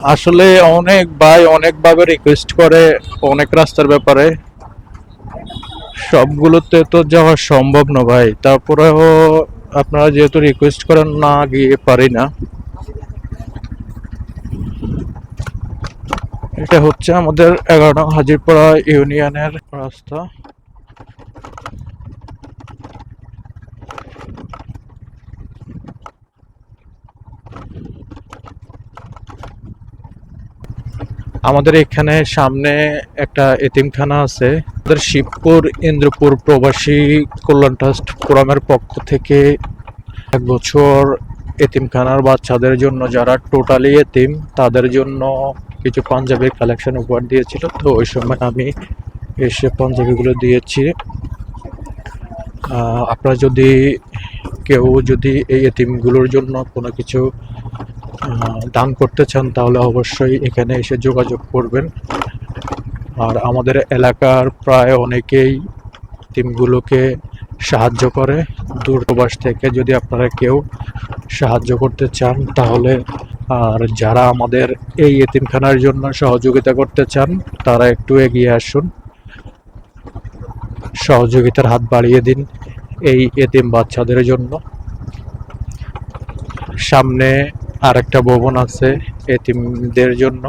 আসলে অনেক ভাই অনেকভাবে রিকোয়েস্ট করে অনেক রাস্তার ব্যাপারে, সবগুলোতে তো যাওয়া সম্ভব না ভাই। তারপরেও আপনারা যেহেতু রিকোয়েস্ট করেন, না গিয়ে পারি না। এটা হচ্ছে আমাদের 11 নং হাজিরপাড়া ইউনিয়নের রাস্তা। আমাদের এখানে সামনে একটা এতিমখানা আছে। আমাদের শিবপুর ইন্দ্রপুর প্রবাসী কল্যাণ ট্রাস্ট ফোরামের পক্ষ থেকে 1 বছর এতিমখানার বাচ্চাদের জন্য, যারা টোটালি এতিম তাদের জন্য কিছু পাঞ্জাবির কালেকশন উপহার দিয়েছিল। তো ওই সময় আমি এসে পাঞ্জাবিগুলো দিয়েছি। আপনারা যদি কেউ যদি এই এতিমগুলোর জন্য কোনো কিছু দান করতে চান, তাহলে অবশ্যই এখানে এসে যোগাযোগ করবেন। আর আমাদের এলাকার প্রায় অনেকেই এতিমগুলোকে সাহায্য করে। দূরপ্রবাস থেকে যদি আপনারা কেউ সাহায্য করতে চান তাহলে, আর যারা আমাদের এই এতিমখানার জন্য সহযোগিতা করতে চান, তারা একটু এগিয়ে আসুন, সহযোগিতার হাত বাড়িয়ে দিন এই এতিম বাচ্চাদের জন্য। সামনে আরেকটা ভবন আছে এতিমদের জন্য।